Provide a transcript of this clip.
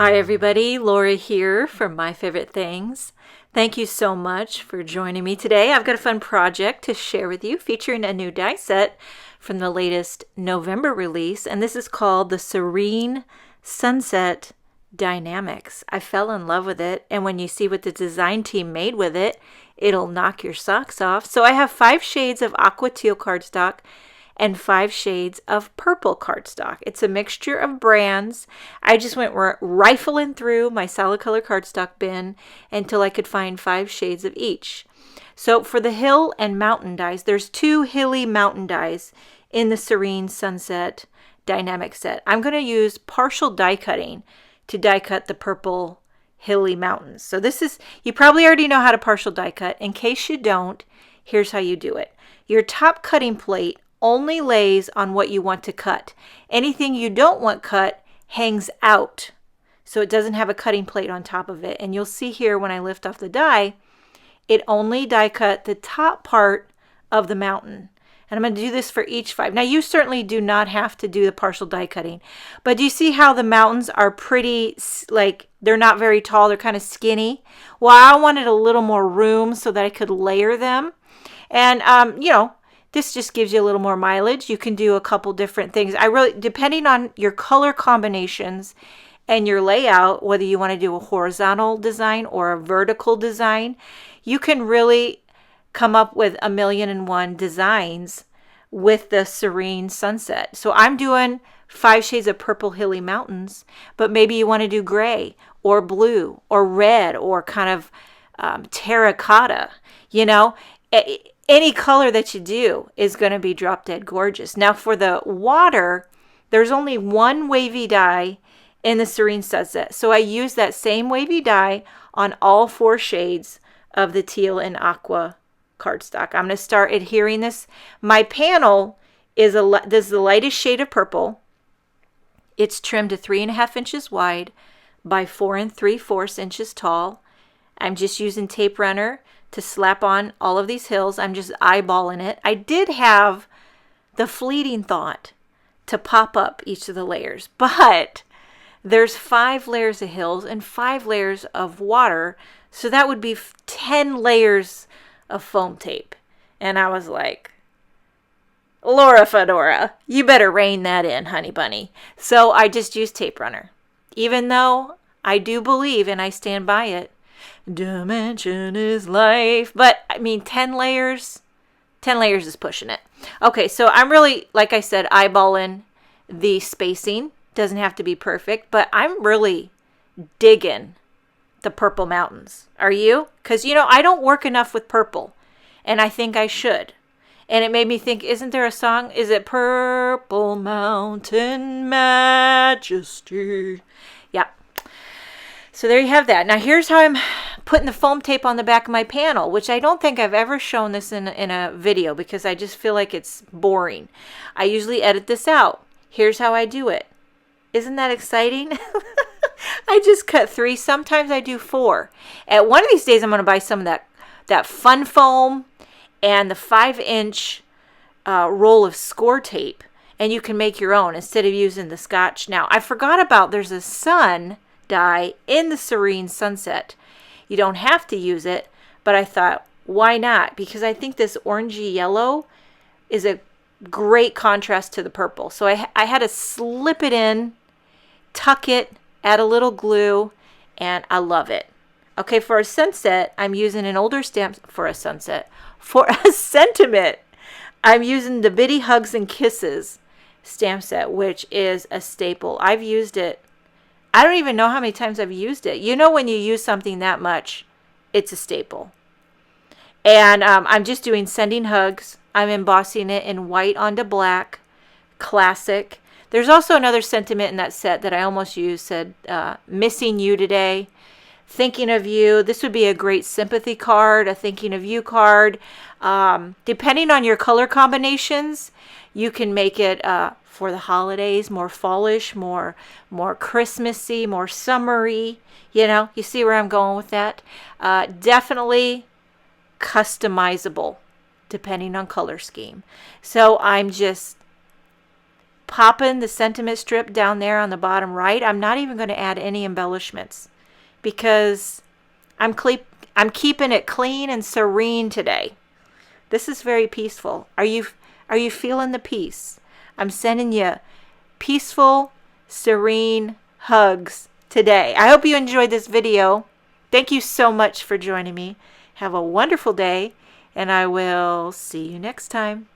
Hi everybody, Laura here from My Favorite Things. Thank you so much for joining me today. I've got a fun project to share with you featuring a new die set from the latest November release, and this is called the Serene Sunset Die-namics. I fell in love with it, and when you see what the design team made with it, it'll knock your socks off. So I have 5 shades of aqua teal cardstock and 5 shades of purple cardstock. It's a mixture of brands. I just went rifling through my solid color cardstock bin until I could find 5 shades of each. So for the hill and mountain dies, there's 2 hilly mountain dies in the Serene Sunset Die-namic set. I'm going to use partial die cutting to die cut the purple hilly mountains. So this is, you probably already know how to partial die cut. In case you don't, here's how you do it. Your top cutting plate only lays on what you want to cut. Anything you don't want cut hangs out, so it doesn't have a cutting plate on top of it. And you'll see here when I lift off the die, it only die cut the top part of the mountain. And I'm going to do this for each 5. Now you certainly do not have to do the partial die cutting, but do you see how the mountains are pretty, like they're not very tall, they're kind of skinny? Well, I wanted a little more room so that I could layer them. And this just gives you a little more mileage. You can do a couple different things. Depending on your color combinations and your layout, whether you want to do a horizontal design or a vertical design, you can really come up with 1,000,001 designs with the Serene Sunset. So I'm doing 5 shades of purple hilly mountains, but maybe you want to do gray or blue or red or kind of terracotta, Any color that you do is going to be drop dead gorgeous. Now for the water, there's only 1 wavy die in the Serene Sunset. So I use that same wavy die on all 4 shades of the teal and aqua cardstock. I'm going to start adhering this. My panel is this is the lightest shade of purple. It's trimmed to 3.5 inches wide by 4 3/4 inches tall. I'm just using tape runner to slap on all of these hills. I'm just eyeballing it. I did have the fleeting thought to pop up each of the layers, but there's 5 layers of hills and 5 layers of water, so that would be 10 layers of foam tape. And I was like, Laura Fedora, you better rein that in, honey bunny. So I just used tape runner, even though I do believe, and I stand by it, dimension is life. But I mean, 10 layers is pushing it. Okay, so I'm really, like I said, eyeballing the spacing. Doesn't have to be perfect, but I'm really digging the purple mountains. Are you? Because I don't work enough with purple, and I think I should. And it made me think, isn't there a song? Is it Purple Mountain Majesty? Yeah. So there you have that. Now here's how I'm putting the foam tape on the back of my panel, which I don't think I've ever shown this in a video because I just feel like it's boring. I usually edit this out. Here's how I do it. Isn't that exciting? I just cut 3. Sometimes I do 4. At one of these days, I'm going to buy some of that fun foam and the 5-inch roll of score tape, and you can make your own instead of using the Scotch. Now, I forgot about there's a sun die in the Serene Sunset. You don't have to use it, but I thought, why not? Because I think this orangey yellow is a great contrast to the purple. So I had to slip it in, tuck it, add a little glue, and I love it. Okay, for a sunset, I'm using an older stamp for a sunset. For a sentiment, I'm using the Bitty Hugs and Kisses stamp set, which is a staple. I've used it. I don't even know how many times I've used it. When you use something that much, it's a staple. And I'm just doing Sending Hugs. I'm embossing it in white onto black. Classic. There's also another sentiment in that set that I almost used, said, missing you today. Thinking of you. This would be a great sympathy card, a thinking of you card. Depending on your color combinations, you can make it for the holidays, more fallish, more Christmassy, more summery. You see where I'm going with that? Definitely customizable depending on color scheme. So I'm just popping the sentiment strip down there on the bottom right. I'm not even going to add any embellishments because I'm keeping it clean and serene today. This is very peaceful. Are you feeling the peace? I'm sending you peaceful, serene hugs today. I hope you enjoyed this video. Thank you so much for joining me. Have a wonderful day, and I will see you next time.